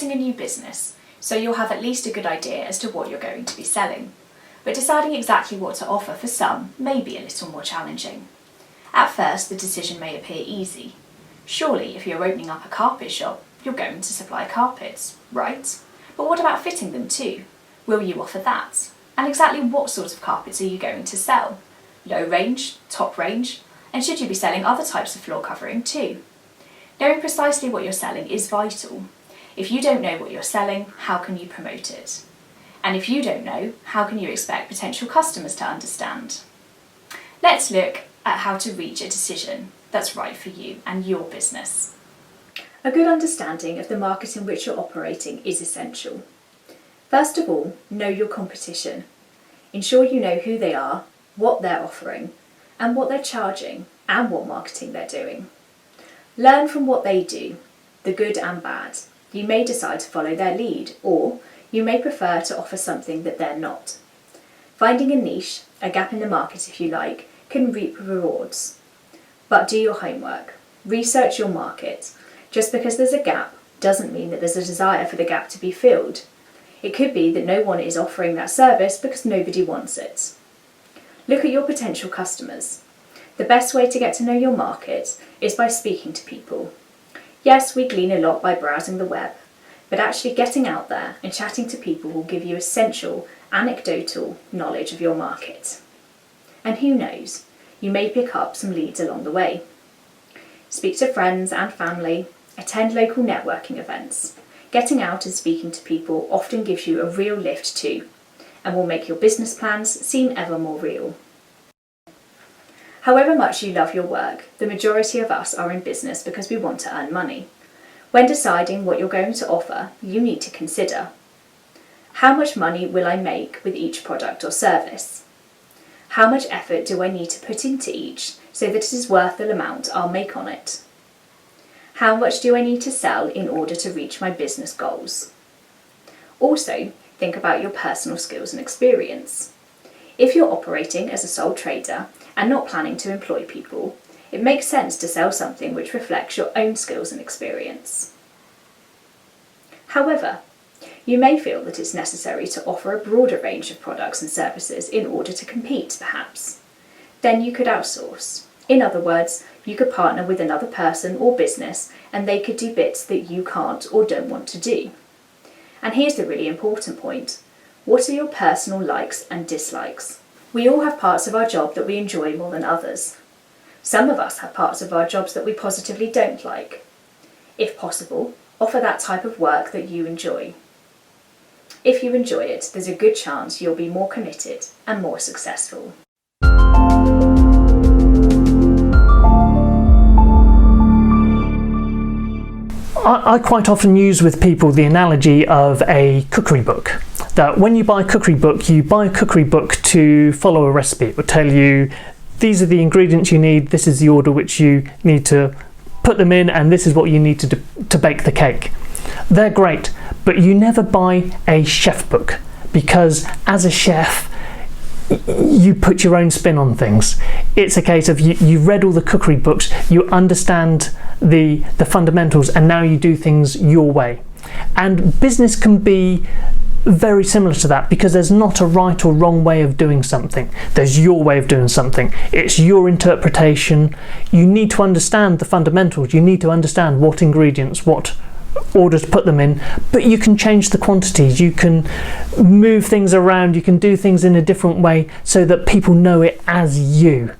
starting a new business, so you'll have at least a good idea as to what you're going to be selling. But deciding exactly what to offer for some may be a little more challenging. At first, the decision may appear easy. Surely, if you're opening up a carpet shop, you're going to supply carpets, right? But what about fitting them too? Will you offer that? And exactly what sort of carpets are you going to sell? Low range, top range? And should you be selling other types of floor covering too? Knowing precisely what you're selling is vital. If you don't know what you're selling, how can you promote it? And if you don't know, how can you expect potential customers to understand? Let's look at how to reach a decision that's right for you and your business. A good understanding of the market in which you're operating is essential. First of all, know your competition. Ensure you know who they are, what they're offering, and what they're charging, and what marketing they're doing. Learn from what they do, the good and bad. You may decide to follow their lead, or you may prefer to offer something that they're not. Finding a niche, a gap in the market if you like, can reap rewards. But do your homework. Research your market. Just because there's a gap doesn't mean that there's a desire for the gap to be filled. It could be that no one is offering that service because nobody wants it. Look at your potential customers. The best way to get to know your market is by speaking to people. Yes, we glean a lot by browsing the web, but actually getting out there and chatting to people will give you essential, anecdotal knowledge of your market. And who knows, you may pick up some leads along the way. Speak to friends and family, attend local networking events. Getting out and speaking to people often gives you a real lift too, and will make your business plans seem ever more real. However much you love your work, the majority of us are in business because we want to earn money. When deciding what you're going to offer, you need to consider: how much money will I make with each product or service? How much effort do I need to put into each so that it is worth the amount I'll make on it? How much do I need to sell in order to reach my business goals? Also, think about your personal skills and experience. If you're operating as a sole trader and not planning to employ people, it makes sense to sell something which reflects your own skills and experience. However, you may feel that it's necessary to offer a broader range of products and services in order to compete, perhaps. Then you could outsource. In other words, you could partner with another person or business and they could do bits that you can't or don't want to do. And here's the really important point. What are your personal likes and dislikes? We all have parts of our job that we enjoy more than others. Some of us have parts of our jobs that we positively don't like. If possible, offer that type of work that you enjoy. If you enjoy it, there's a good chance you'll be more committed and more successful. I quite often use with people the analogy of a cookery book. That when you buy a cookery book to follow a recipe. It will tell you these are the ingredients you need, this is the order which you need to put them in, and this is what you need to bake the cake. They're great, but you never buy a chef book, because as a chef you put your own spin on things. It's a case of you've read all the cookery books, you understand the fundamentals, and now you do things your way. And business can be very similar to that, because there's not a right or wrong way of doing something. There's your way of doing something. It's your interpretation. You need to understand the fundamentals. You need to understand what ingredients, what order to put them in, but you can change the quantities, you can move things around, you can do things in a different way so that people know it as you.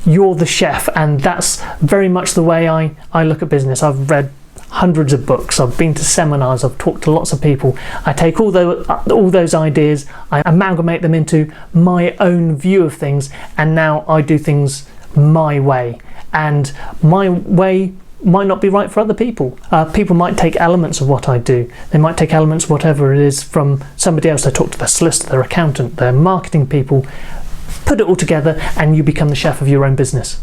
You're the chef, and that's very much the way I look at business. I've read hundreds of books, I've been to seminars, I've talked to lots of people. I take all those ideas, I amalgamate them into my own view of things, and now I do things my way. And my way might not be right for other people. People might take elements of what I do. They might take elements, whatever it is, from somebody else. They talk to their solicitor, their accountant, their marketing people, put it all together, and you become the chef of your own business.